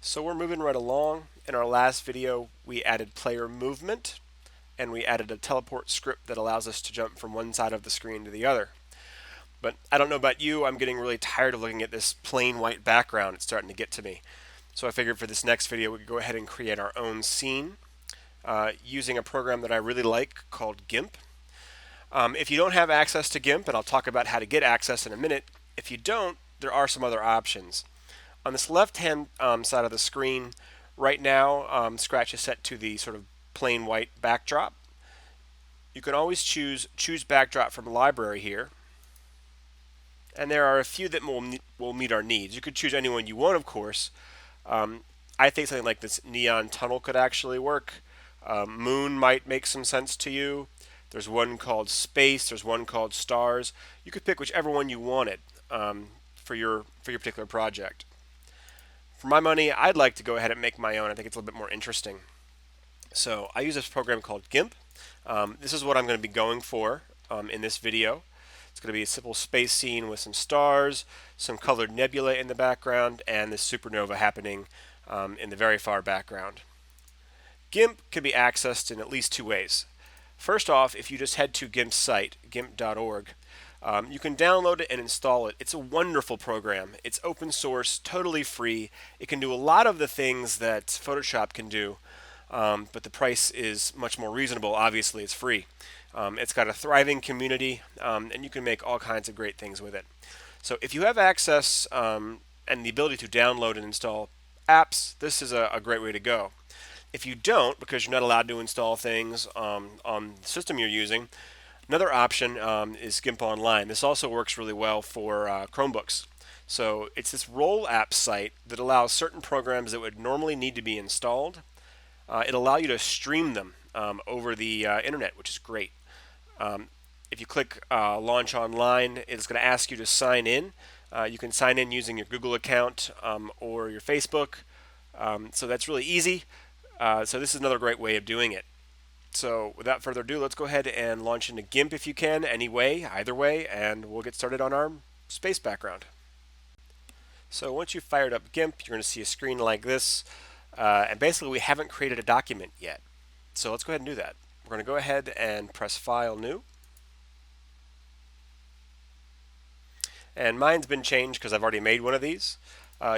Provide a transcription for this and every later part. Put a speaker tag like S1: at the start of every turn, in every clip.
S1: So we're moving right along. In our last video, we added player movement and we added a teleport script that allows us to jump from one side of the screen to the other. But I don't know about you, I'm getting really tired of looking at this plain white background. It's starting to get to me. So I figured for this next video, we could go ahead and create our own scene using a program that I really like called Gimp. If you don't have access to Gimp, and I'll talk about how to get access in a minute, if you don't, there are some other options. On this left-hand side of the screen, right now, Scratch is set to the sort of plain white backdrop. You can always choose backdrop from library here, and there are a few that will meet our needs. You could choose any one you want, of course. I think something like this neon tunnel could actually work. Moon might make some sense to you. There's one called space. There's one called stars. You could pick whichever one you wanted for your particular project. For my money, I'd like to go ahead and make my own. I think it's a little bit more interesting. So I use this program called Gimp. This is what I'm going to be going for in this video. It's going to be a simple space scene with some stars, some colored nebula in the background, and this supernova happening in the very far background. Gimp can be accessed in at least two ways. First off, if you just head to Gimp's site, gimp.org, you can download it and install it. It's a wonderful program. It's open source, totally free. It can do a lot of the things that Photoshop can do, but the price is much more reasonable. Obviously, it's free. It's got a thriving community, and you can make all kinds of great things with it. So if you have access and the ability to download and install apps, this is a great way to go. If you don't, because you're not allowed to install things on the system you're using, another option is Gimp Online. This also works really well for Chromebooks. So it's this roll app site that allows certain programs that would normally need to be installed. It'll allow you to stream them over the internet, which is great. If you click Launch Online, it's going to ask you to sign in. You can sign in using your Google account or your Facebook. So that's really easy. So this is another great way of doing it. So without further ado, let's go ahead and launch into Gimp if you can, either way, and we'll get started on our space background. So once you've fired up Gimp, you're going to see a screen like this, and basically we haven't created a document yet. So let's go ahead and do that. We're going to go ahead and press File, New. And mine's been changed because I've already made one of these.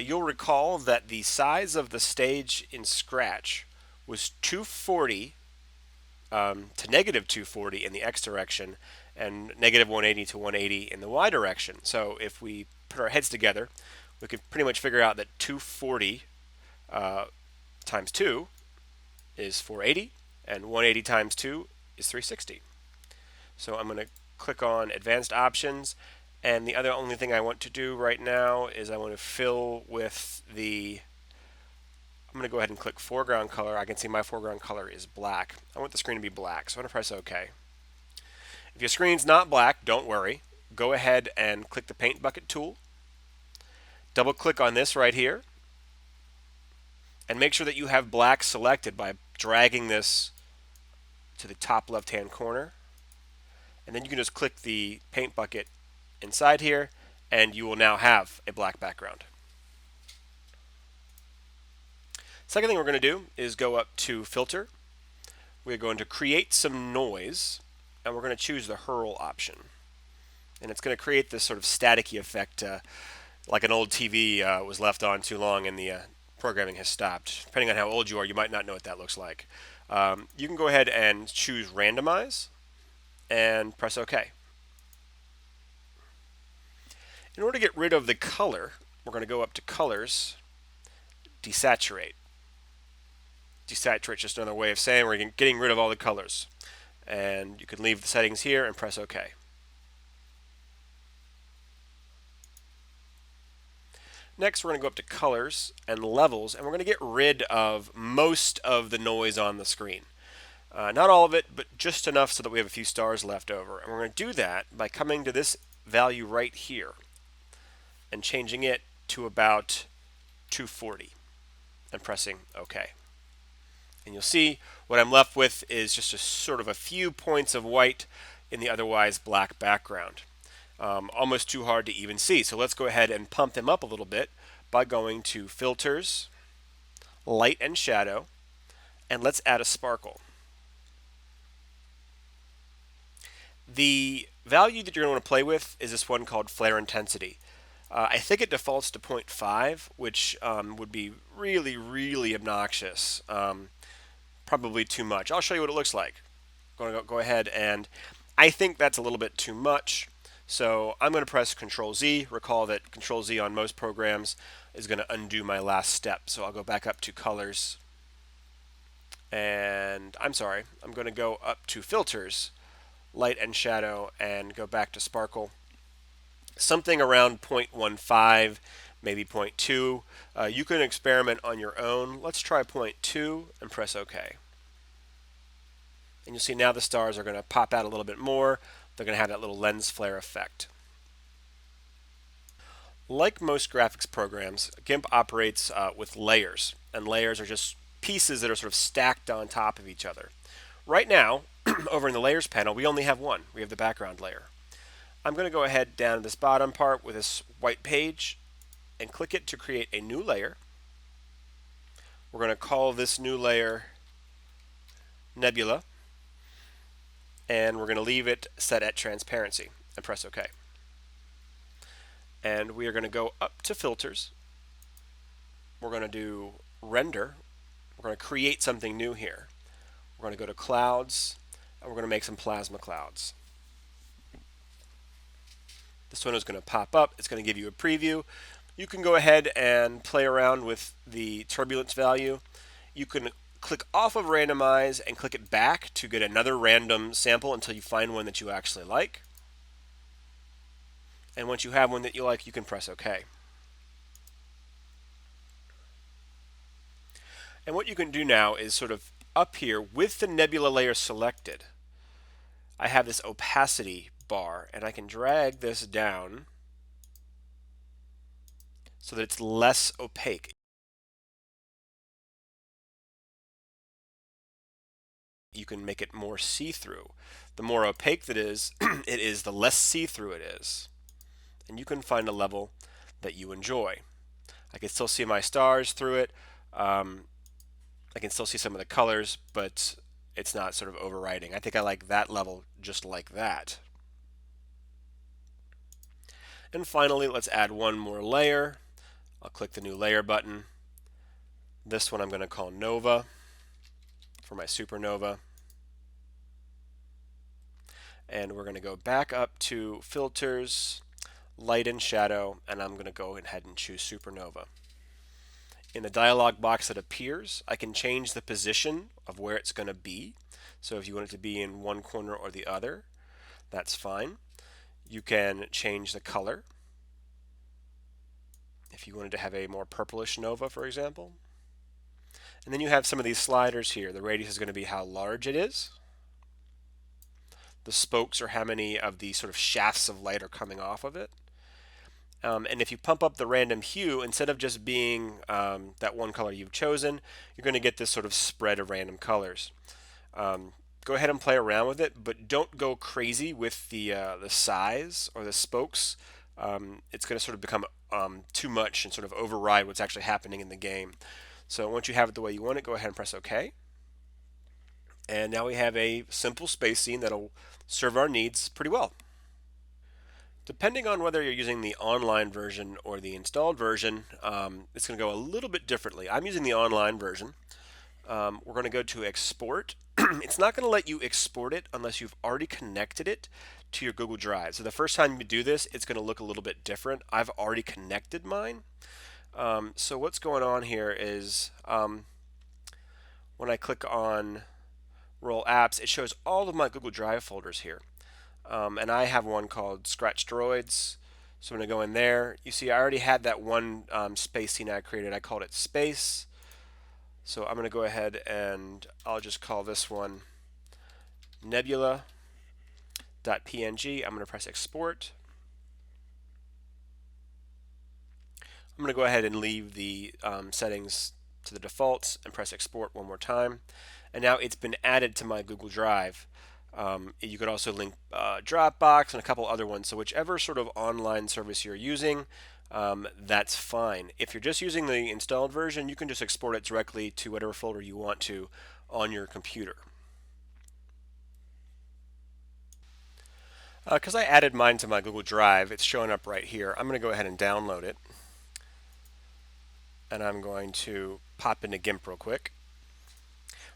S1: You'll recall that the size of the stage in Scratch was 240 to negative 240 in the X direction and negative 180 to 180 in the Y direction. So if we put our heads together, we could pretty much figure out that 240 times 2 is 480 and 180 times 2 is 360. So I'm going to click on Advanced Options, and the only thing I want to do right now is I want to fill with I'm going to go ahead and click foreground color. I can see my foreground color is black. I want the screen to be black, so I'm going to press OK. If your screen's not black, don't worry. Go ahead and click the paint bucket tool. Double click on this right here. And make sure that you have black selected by dragging this to the top left-hand corner. And then you can just click the paint bucket inside here, and you will now have a black background. Second thing we're going to do is go up to Filter. We're going to create some noise, and we're going to choose the Hurl option. And it's going to create this sort of staticky effect, like an old TV was left on too long and the programming has stopped. Depending on how old you are, you might not know what that looks like. You can go ahead and choose Randomize and press OK. In order to get rid of the color, we're going to go up to Colors, Desaturate. Desaturate is just another way of saying we're getting rid of all the colors. And you can leave the settings here and press OK. Next, we're going to go up to Colors and Levels, and we're going to get rid of most of the noise on the screen. Not all of it, but just enough so that we have a few stars left over. And we're going to do that by coming to this value right here and changing it to about 240 and pressing OK. And you'll see what I'm left with is just a sort of a few points of white in the otherwise black background. Almost too hard to even see. So let's go ahead and pump them up a little bit by going to Filters, light and shadow, and let's add a sparkle. The value that you're going to want to play with is this one called flare intensity. I think it defaults to 0.5, which would be really, really obnoxious. Probably too much. I'll show you what it looks like. I'm going to go ahead, and I think that's a little bit too much. So I'm going to press Control Z. Recall that Control Z on most programs is going to undo my last step. So I'll go back up to colors. And I'm sorry, I'm going to go up to filters, light and shadow, and go back to sparkle. Something around 0.15, maybe 0.2. You can experiment on your own. Let's try 0.2 and press OK. And you'll see now the stars are going to pop out a little bit more. They're going to have that little lens flare effect. Like most graphics programs, Gimp operates with layers, and layers are just pieces that are sort of stacked on top of each other. Right now, over in the layers panel, we only have one. We have the background layer. I'm going to go ahead down to this bottom part with this white page and click it to create a new layer. We're going to call this new layer Nebula, and we're going to leave it set at transparency and press OK. And we are going to go up to filters. We're going to do render. We're going to create something new here. We're going to go to clouds, and we're going to make some plasma clouds. This one is going to pop up. It's going to give you a preview. You can go ahead and play around with the turbulence value. You can click off of randomize and click it back to get another random sample until you find one that you actually like. And once you have one that you like, you can press OK. And what you can do now is sort of up here with the nebula layer selected, I have this opacity bar, and I can drag this down so that it's less opaque. You can make it more see-through. The more opaque that is, it is, the less see-through it is. And you can find a level that you enjoy. I can still see my stars through it. I can still see some of the colors, but it's not sort of overriding. I think I like that level just like that. And finally, let's add one more layer. I'll click the new layer button. This one I'm going to call Nova for my supernova. And we're going to go back up to filters, light and shadow, and I'm going to go ahead and choose supernova. In the dialog box that appears, I can change the position of where it's going to be. So if you want it to be in one corner or the other, that's fine. You can change the color. If you wanted to have a more purplish nova, for example. And then you have some of these sliders here. The radius is going to be how large it is. The spokes are how many of the sort of shafts of light are coming off of it. And if you pump up the random hue, instead of just being that one color you've chosen, you're going to get this sort of spread of random colors. Go ahead and play around with it, but don't go crazy with the size or the spokes. It's going to sort of become too much and sort of override what's actually happening in the game. So once you have it the way you want it, go ahead and press OK. And now we have a simple space scene that'll serve our needs pretty well. Depending on whether you're using the online version or the installed version, it's going to go a little bit differently. I'm using the online version. We're going to go to export. It's not going to let you export it unless you've already connected it to your Google Drive. So the first time you do this, it's going to look a little bit different. I've already connected mine. So what's going on here is when I click on Roll Apps, it shows all of my Google Drive folders here. And I have one called Scratch Droids. So I'm going to go in there. You see I already had that one space scene I created. I called it Space. So I'm going to go ahead and I'll just call this one nebula.png. I'm going to press export. I'm going to go ahead and leave the settings to the defaults and press export one more time. And now it's been added to my Google Drive. You could also link Dropbox and a couple other ones. So whichever sort of online service you're using, that's fine. If you're just using the installed version, you can just export it directly to whatever folder you want to on your computer. Because I added mine to my Google Drive, it's showing up right here. I'm going to go ahead and download it. And I'm going to pop into Gimp real quick.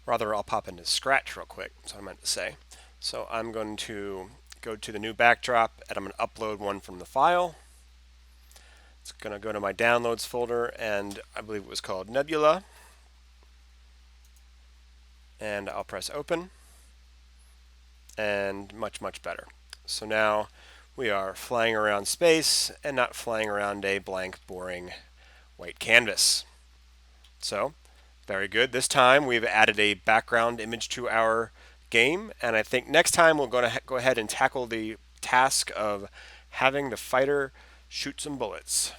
S1: Rather, I'll pop into Scratch real quick, that's what I meant to say. So I'm going to go to the new backdrop, and I'm going to upload one from the file. It's going to go to my downloads folder, and I believe it was called Nebula. And I'll press open, and much, much better. So now we are flying around space and not flying around a blank, boring white canvas. So, very good. This time we've added a background image to our game, and I think next time we're going to go ahead and tackle the task of having the fighter shoot some bullets.